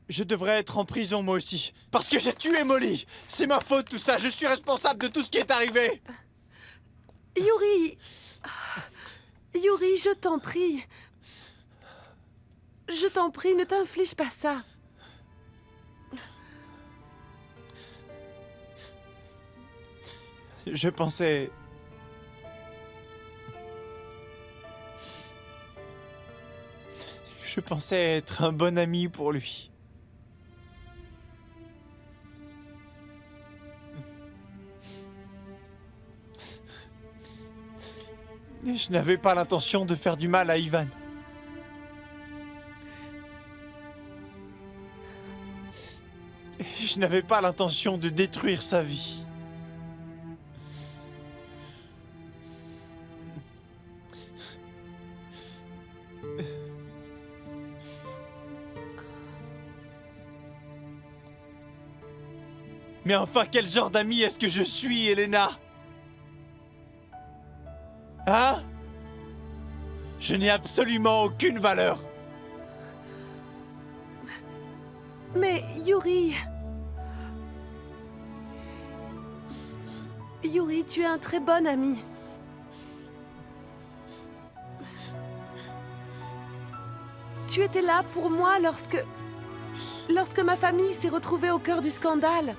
Je devrais être en prison moi aussi. Parce que j'ai tué Molly. C'est ma faute tout ça. Je suis responsable de tout ce qui est arrivé. Yuri! Yuri, je t'en prie. Je t'en prie, ne t'inflige pas ça. Je pensais... Je pensais être un bon ami pour lui. Je n'avais pas l'intention de faire du mal à Ivan. Je n'avais pas l'intention de détruire sa vie. Mais enfin, quel genre d'ami est-ce que je suis, Elena? Hein? Je n'ai absolument aucune valeur. Mais Yuri... Yuri, tu es un très bon ami. Tu étais là pour moi lorsque ma famille s'est retrouvée au cœur du scandale.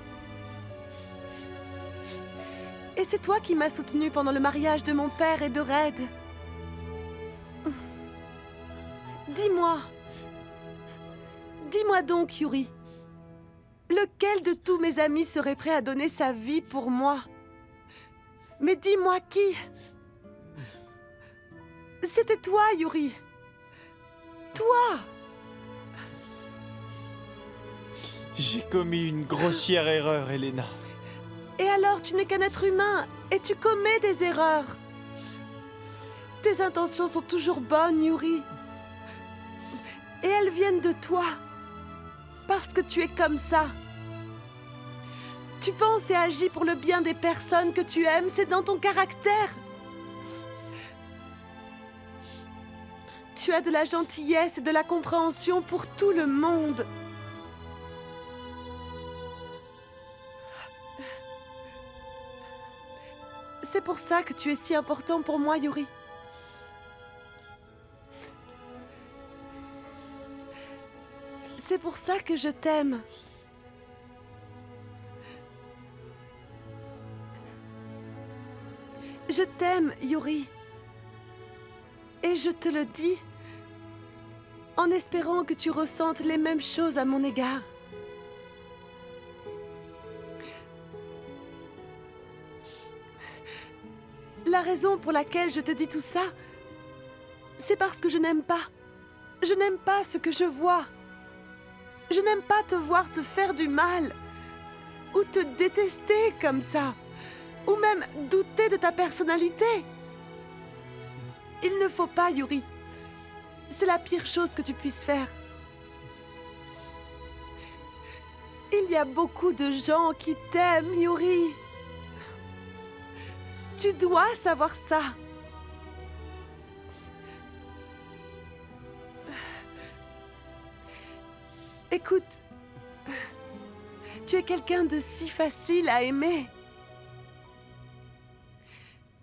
Et c'est toi qui m'as soutenue pendant le mariage de mon père et de Red. Dis-moi. Dis-moi donc, Yuri. Lequel de tous mes amis serait prêt à donner sa vie pour moi? Mais dis-moi qui? C'était toi, Yuri. Toi! J'ai commis une grossière erreur, Elena. Et alors, tu n'es qu'un être humain, et tu commets des erreurs. Tes intentions sont toujours bonnes, Yuri. Et elles viennent de toi. Parce que tu es comme ça. Tu penses et agis pour le bien des personnes que tu aimes, c'est dans ton caractère. Tu as de la gentillesse et de la compréhension pour tout le monde. C'est pour ça que tu es si important pour moi, Yuri. C'est pour ça que je t'aime. Je t'aime, Yuri. Et je te le dis en espérant que tu ressentes les mêmes choses à mon égard. La raison pour laquelle je te dis tout ça, c'est parce que je n'aime pas. Je n'aime pas ce que je vois. Je n'aime pas te voir te faire du mal, ou te détester comme ça, ou même douter de ta personnalité. Il ne faut pas, Yuri. C'est la pire chose que tu puisses faire. Il y a beaucoup de gens qui t'aiment, Yuri. Tu dois savoir ça. Écoute, tu es quelqu'un de si facile à aimer.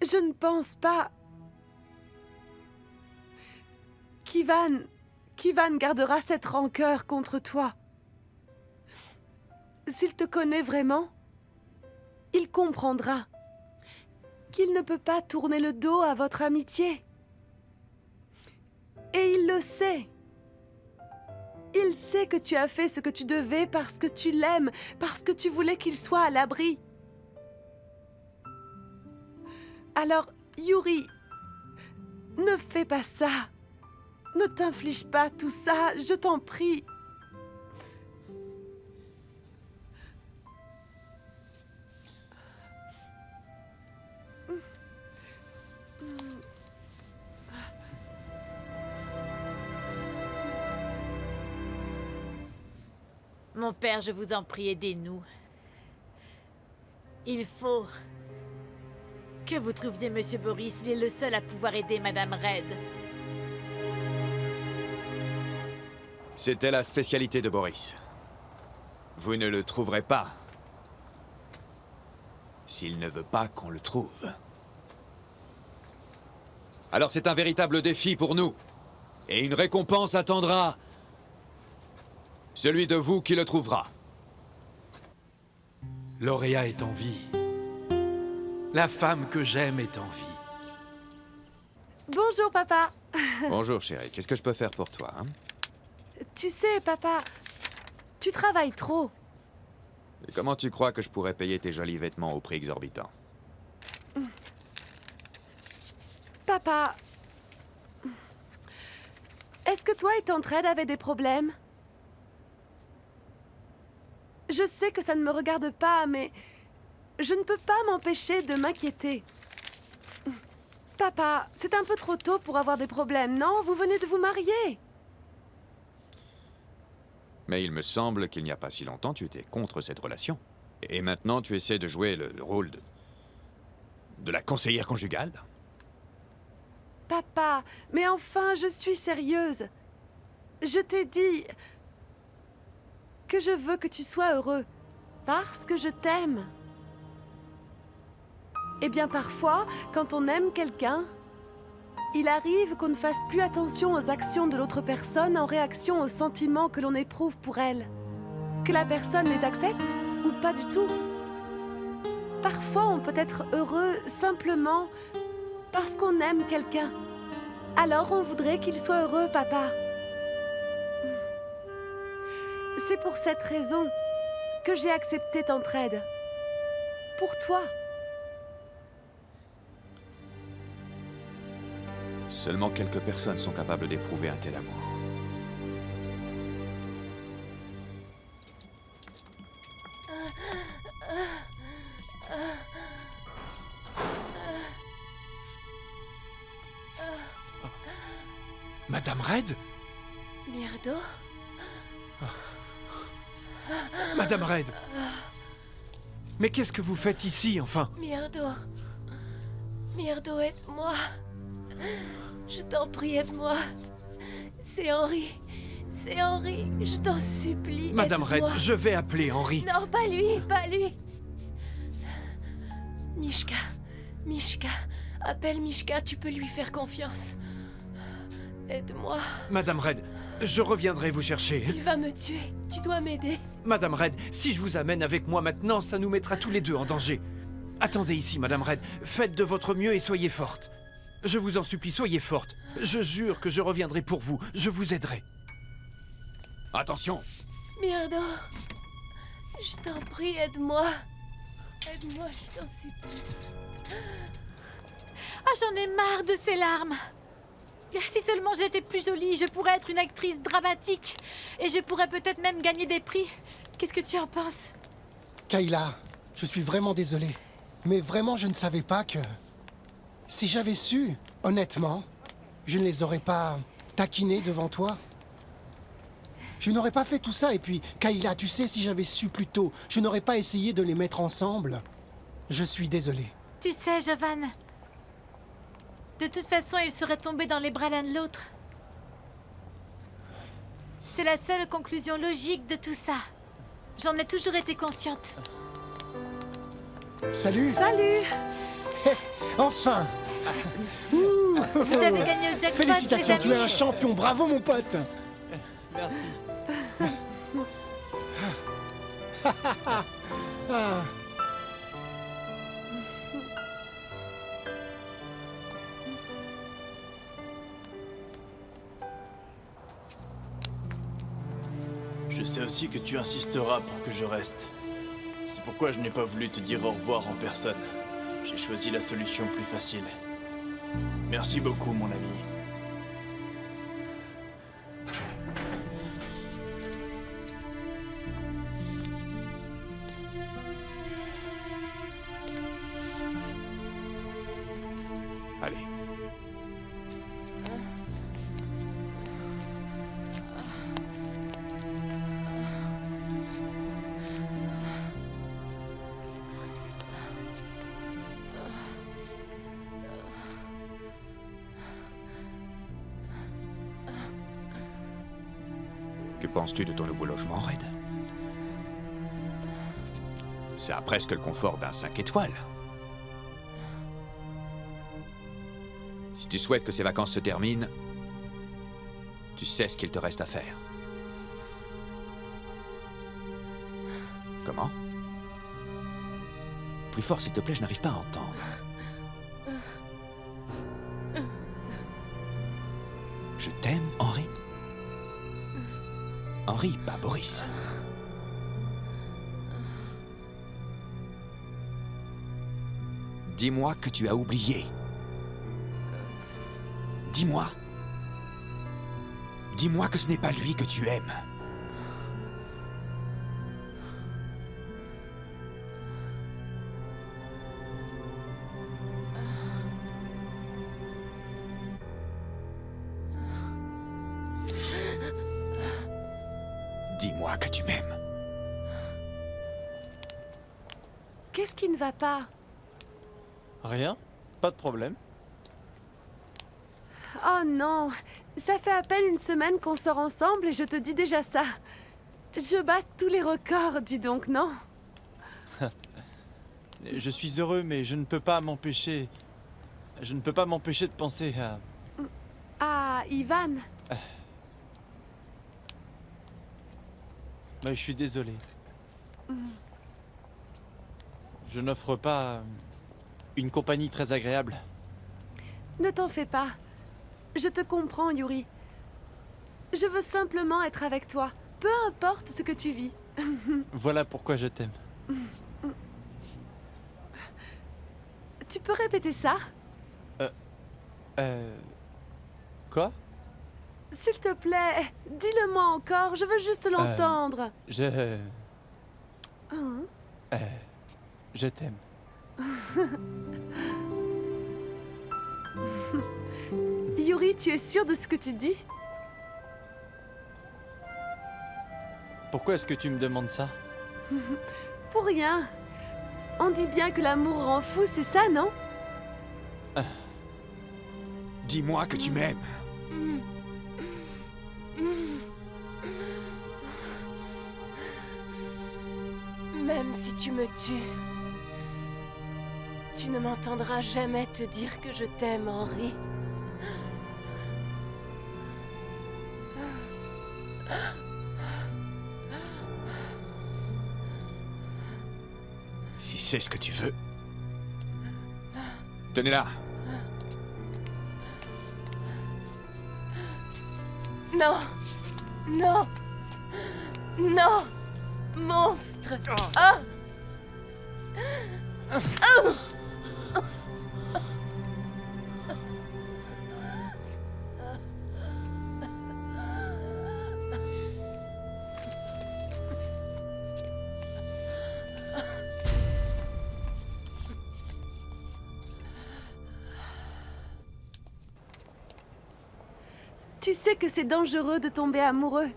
Je ne pense pas qu'Ivan gardera cette rancœur contre toi. S'il te connaît vraiment, il comprendra qu'il ne peut pas tourner le dos à votre amitié. Et il le sait. Il sait que tu as fait ce que tu devais parce que tu l'aimes, parce que tu voulais qu'il soit à l'abri. Alors, Yuri, ne fais pas ça. Ne t'inflige pas tout ça, je t'en prie. Mon père, je vous en prie, aidez-nous. Il faut que vous trouviez Monsieur Boris. Il est le seul à pouvoir aider Madame Red. C'était la spécialité de Boris. Vous ne le trouverez pas. S'il ne veut pas qu'on le trouve. Alors c'est un véritable défi pour nous. Et une récompense attendra celui de vous qui le trouvera. Lauréat est en vie. La femme que j'aime est en vie. Bonjour, papa. Bonjour chérie, qu'est-ce que je peux faire pour toi hein? Tu sais, papa, tu travailles trop. Et comment tu crois que je pourrais payer tes jolis vêtements au prix exorbitant? Papa, est-ce que toi et Tancred avaient des problèmes? Je sais que ça ne me regarde pas, mais je ne peux pas m'empêcher de m'inquiéter. Papa, c'est un peu trop tôt pour avoir des problèmes, non? Vous venez de vous marier. Mais il me semble qu'il n'y a pas si longtemps, tu étais contre cette relation. Et maintenant, tu essaies de jouer le rôle de la conseillère conjugale? Papa, mais enfin, je suis sérieuse. Je t'ai dit que je veux que tu sois heureux, parce que je t'aime. Eh bien, parfois, quand on aime quelqu'un, il arrive qu'on ne fasse plus attention aux actions de l'autre personne en réaction aux sentiments que l'on éprouve pour elle. Que la personne les accepte ou pas du tout. Parfois, on peut être heureux simplement parce qu'on aime quelqu'un. Alors, on voudrait qu'il soit heureux, papa. C'est pour cette raison que j'ai accepté Tancred. Pour toi. Seulement quelques personnes sont capables d'éprouver un tel amour. Madame Red? Myrdo? Madame Red! Mais qu'est-ce que vous faites ici, enfin? Myrdo. Myrdo, aide-moi. Je t'en prie, aide-moi. C'est Henri. C'est Henri. Je t'en supplie. Madame Red, aide-moi. je vais appeler Henri. Non, pas lui, pas lui. Mishka. Mishka. Appelle Mishka, tu peux lui faire confiance. Aide-moi. Madame Red, je reviendrai vous chercher. Il va me tuer. Tu dois m'aider. Madame Red, si je vous amène avec moi maintenant, ça nous mettra tous les deux en danger. Attendez ici, Madame Red. Faites de votre mieux et soyez forte. Je vous en supplie, soyez forte. Je jure que je reviendrai pour vous. Je vous aiderai. Attention! Myrdo. Je t'en prie, aide-moi. Aide-moi, je t'en supplie. Ah, j'en ai marre de ces larmes. Si seulement j'étais plus jolie, je pourrais être une actrice dramatique. Et je pourrais peut-être même gagner des prix. Qu'est-ce que tu en penses? Kayla, je suis vraiment désolé. Mais vraiment, je ne savais pas que... Si j'avais su, honnêtement, je ne les aurais pas taquinés devant toi. Je n'aurais pas fait tout ça. Et puis, Kayla, tu sais, si j'avais su plus tôt, je n'aurais pas essayé de les mettre ensemble. Je suis désolé. Tu sais, Jovan, de toute façon, ils seraient tombés dans les bras l'un de l'autre. C'est la seule conclusion logique de tout ça. J'en ai toujours été consciente. Salut. Salut! Enfin. Vous avez gagné le jackpot, les Félicitations, tu es un amis. champion. Bravo, mon pote. Merci. Ah. Je sais aussi que tu insisteras pour que je reste. C'est pourquoi je n'ai pas voulu te dire au revoir en personne. J'ai choisi la solution plus facile. Merci beaucoup, mon ami. Allez. Que penses-tu de ton nouveau logement, Red? Ça a presque le confort d'un 5 étoiles. Si tu souhaites que ces vacances se terminent, tu sais ce qu'il te reste à faire. Comment? Plus fort, s'il te plaît, je n'arrive pas à entendre. Je t'aime, Henri. Henri, pas Boris. Dis-moi que tu as oublié. Dis-moi. Dis-moi que ce n'est pas lui que tu aimes. Dis-moi que tu m'aimes. Qu'est-ce qui ne va pas? Rien? Pas de problème. Oh non, ça fait à peine une semaine qu'on sort ensemble et je te dis déjà ça. Je bats tous les records, dis donc, non? Je suis heureux, mais je ne peux pas m'empêcher... Je ne peux pas m'empêcher de penser à... Ah, Ivan. Mais je suis désolé. Je n'offre pas une compagnie très agréable. Ne t'en fais pas. Je te comprends, Yuri. Je veux simplement être avec toi, peu importe ce que tu vis. Voilà pourquoi je t'aime. Tu peux répéter ça? Quoi? S'il te plaît, dis-le-moi encore, je veux juste l'entendre. Hein? Je t'aime. Yuri, tu es sûr de ce que tu dis? Pourquoi est-ce que tu me demandes ça? Pour rien. On dit bien que l'amour rend fou, c'est ça, non? Dis-moi que tu m'aimes. Même si tu me tues, tu ne m'entendras jamais te dire que je t'aime, Henri. Si c'est ce que tu veux. Tenez-la. Non! Non! Non! Monstre! Ah! Tu sais que c'est dangereux de tomber amoureux.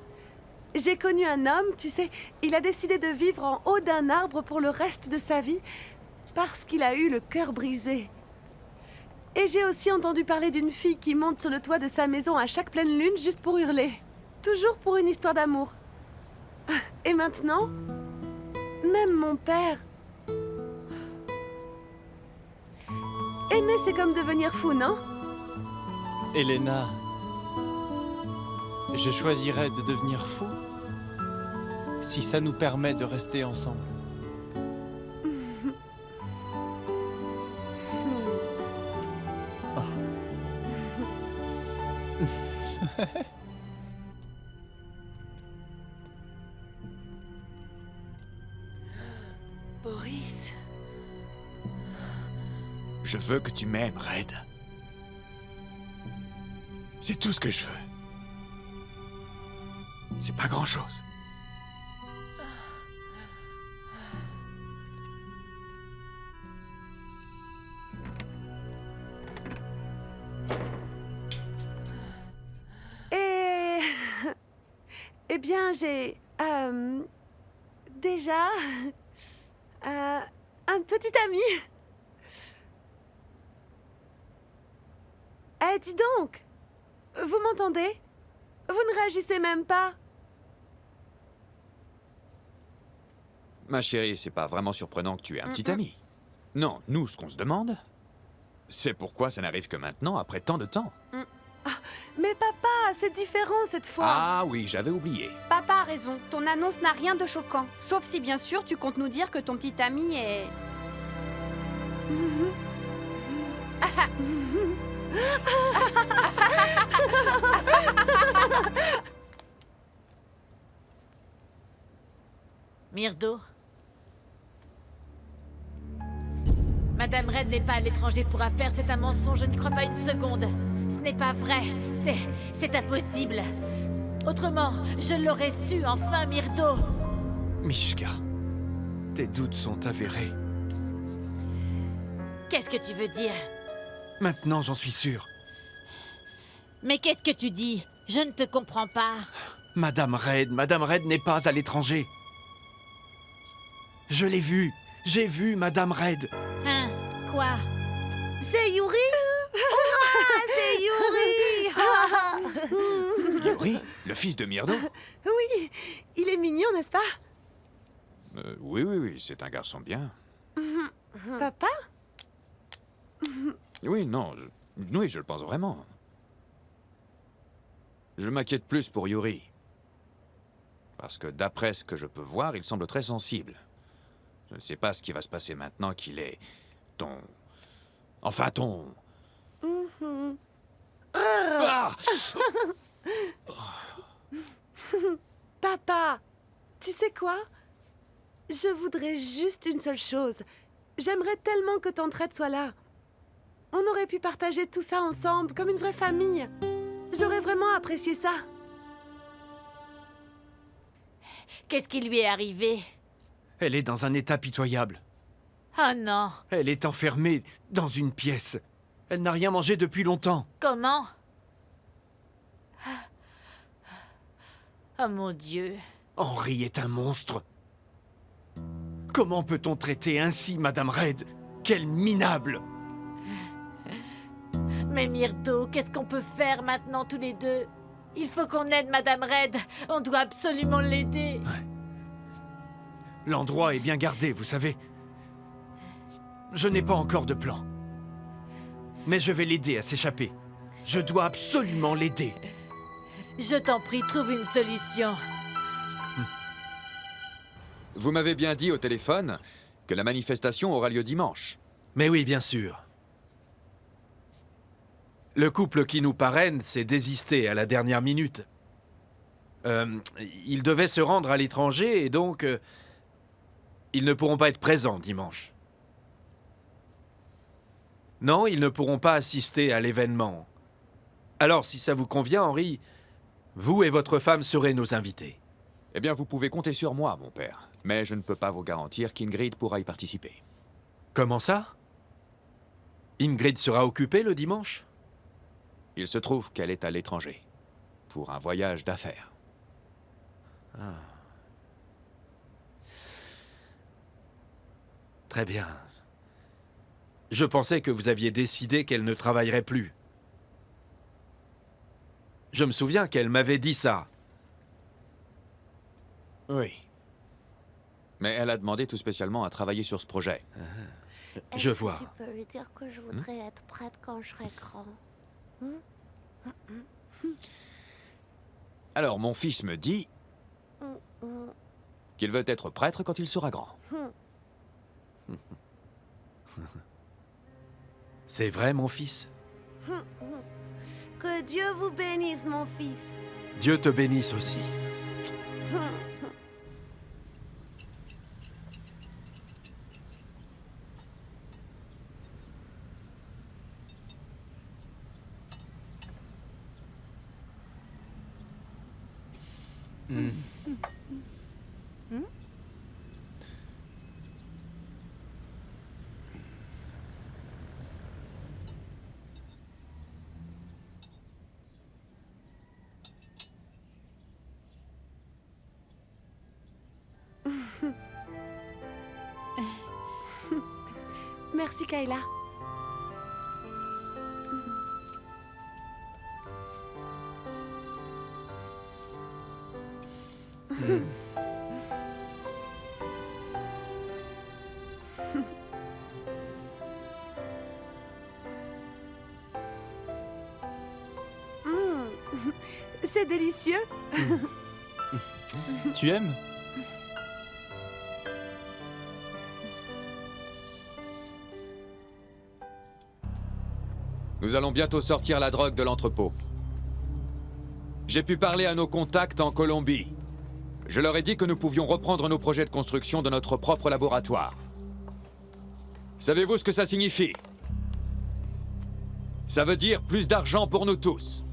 J'ai connu un homme, tu sais, il a décidé de vivre en haut d'un arbre pour le reste de sa vie parce qu'il a eu le cœur brisé. Et j'ai aussi entendu parler d'une fille qui monte sur le toit de sa maison à chaque pleine lune juste pour hurler. Toujours pour une histoire d'amour. Et maintenant, même mon père... Aimer, c'est comme devenir fou, non? Elena, je choisirais de devenir fou si ça nous permet de rester ensemble. Boris, Je veux que tu m'aimes, Red. C'est tout ce que je veux. C'est pas grand-chose. Et... Eh bien, j'ai... déjà... un petit ami. Eh, dis donc! Vous m'entendez? Vous ne réagissez même pas. Ma chérie, c'est pas vraiment surprenant que tu aies un petit ami. Non, nous, ce qu'on se demande, c'est pourquoi ça n'arrive que maintenant, après tant de temps. Mais papa, c'est différent cette fois. Ah oui, j'avais oublié. Papa a raison, ton annonce n'a rien de choquant. Sauf si bien sûr tu comptes nous dire que ton petit ami est... Myrdo. Madame Red n'est pas à l'étranger pour affaires, c'est un mensonge, je n'y crois pas une seconde. Ce n'est pas vrai, c'est impossible. Autrement, je l'aurais su, enfin, Myrdo. Mishka, tes doutes sont avérés. Qu'est-ce que tu veux dire? Maintenant, j'en suis sûr. Mais qu'est-ce que tu dis? Je ne te comprends pas. Madame Red n'est pas à l'étranger. Je l'ai vue. J'ai vu Madame Red. Hein? Quoi? C'est Yuri. C'est Yuri. Yuri, le fils de Myrdo? Oui, il est mignon, n'est-ce pas? Oui, c'est un garçon bien. Papa? Oui, non, oui, je le pense vraiment. Je m'inquiète plus pour Yuri. Parce que d'après ce que je peux voir, il semble très sensible. Je ne sais pas ce qui va se passer maintenant qu'il est... ton... Enfin, ton... Ah! Papa, tu sais quoi? Je voudrais juste une seule chose. J'aimerais tellement que Tante soit là. On aurait pu partager tout ça ensemble, comme une vraie famille. J'aurais vraiment apprécié ça. Qu'est-ce qui lui est arrivé? Elle est dans un état pitoyable. Oh non. Elle est enfermée dans une pièce. Elle n'a rien mangé depuis longtemps. Comment? Oh mon Dieu. Henry est un monstre. Comment peut-on traiter ainsi Madame Red? Quel minable! Mais Myrdo, qu'est-ce qu'on peut faire maintenant tous les deux? Il faut qu'on aide Madame Red. On doit absolument l'aider. L'endroit est bien gardé, vous savez. Je n'ai pas encore de plan. Mais je vais l'aider à s'échapper. Je dois absolument l'aider. Je t'en prie, trouve une solution. Vous m'avez bien dit au téléphone que la manifestation aura lieu dimanche. Mais oui, bien sûr. Le couple qui nous parraine s'est désisté à la dernière minute. Ils devaient se rendre à l'étranger et donc... ils ne pourront pas être présents dimanche. Non, ils ne pourront pas assister à l'événement. Alors, si ça vous convient, Henry, vous et votre femme serez nos invités. Eh bien, vous pouvez compter sur moi, mon père. Mais je ne peux pas vous garantir qu'Ingrid pourra y participer. Comment ça? Ingrid sera occupée le dimanche? Il se trouve qu'elle est à l'étranger, pour un voyage d'affaires. Très bien. Je pensais que vous aviez décidé qu'elle ne travaillerait plus. Je me souviens qu'elle m'avait dit ça. Oui. Mais elle a demandé tout spécialement à travailler sur ce projet. Je vois. Tu peux lui dire que je voudrais être prête quand je serai grand. Alors, mon fils me dit qu'il veut être prêtre quand il sera grand. C'est vrai, mon fils? Que Dieu vous bénisse, mon fils. Dieu te bénisse aussi. Merci, Kayla. C'est délicieux. Tu aimes? Nous allons bientôt sortir la drogue de l'entrepôt. J'ai pu parler à nos contacts en Colombie. Je leur ai dit que nous pouvions reprendre nos projets de construction de notre propre laboratoire. Savez-vous ce que ça signifie? Ça veut dire plus d'argent pour nous tous.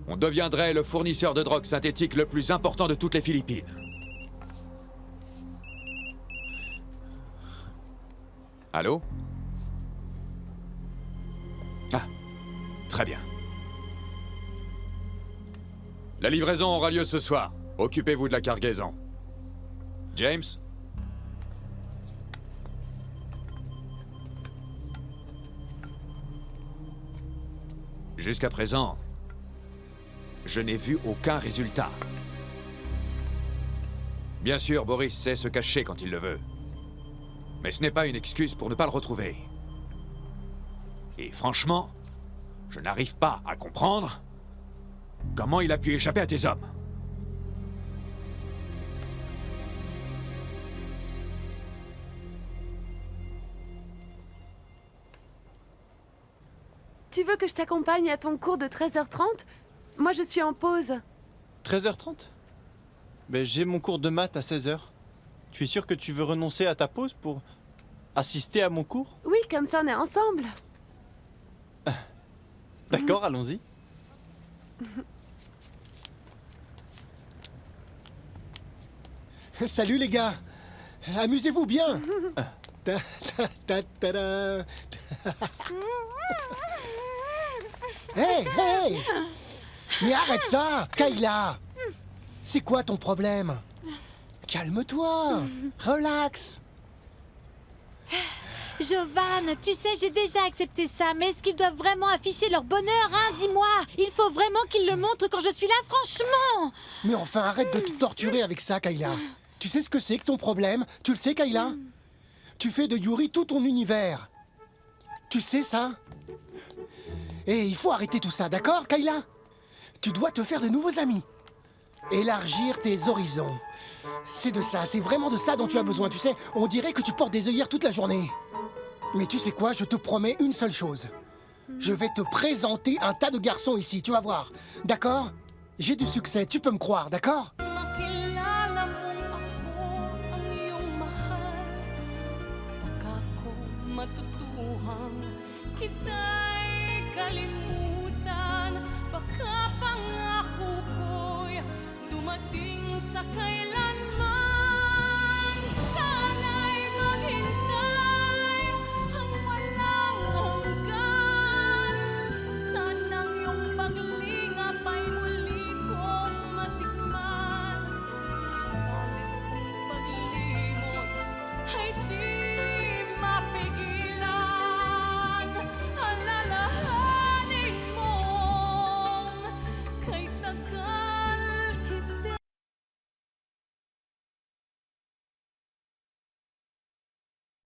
On deviendrait le fournisseur de drogue synthétique le plus important de toutes les Philippines. Allô? Ah, très bien. La livraison aura lieu ce soir. Occupez-vous de la cargaison. James? Jusqu'à présent, je n'ai vu aucun résultat. Bien sûr, Boris sait se cacher quand il le veut. Mais ce n'est pas une excuse pour ne pas le retrouver. Et franchement, je n'arrive pas à comprendre comment il a pu échapper à tes hommes. Tu veux que je t'accompagne à ton cours de 13h30? Moi, je suis en pause. 13h30? Mais j'ai mon cours de maths à 16h. Tu es sûr que tu veux renoncer à ta pause pour assister à mon cours? Oui, comme ça, on est ensemble. D'accord, allons-y. Salut les gars. Amusez-vous bien. Ta, ta, ta, ta, ta. Hey, hey! Mais arrête ça, Kayla! C'est quoi ton problème? Calme-toi, relax. Jovan, tu sais, j'ai déjà accepté ça, mais est-ce qu'ils doivent vraiment afficher leur bonheur, hein? Dis-moi! Il faut vraiment qu'ils le montrent quand je suis là, franchement! Mais enfin, arrête de te torturer avec ça, Kayla. Tu sais ce que c'est que ton problème? Tu le sais, Kayla? Tu fais de Yuri tout ton univers. Tu sais ça? Et il faut arrêter tout ça, d'accord, Kayla? Tu dois te faire de nouveaux amis. Élargir tes horizons. C'est de ça, c'est vraiment de ça dont tu as besoin, tu sais. On dirait que tu portes des œillères toute la journée. Mais tu sais quoi, je te promets une seule chose. Je vais te présenter un tas de garçons ici, tu vas voir. D'accord? J'ai du succès, tu peux me croire, d'accord? Makilala mong ako ang iyong mahal. Baka ko matutuhan kita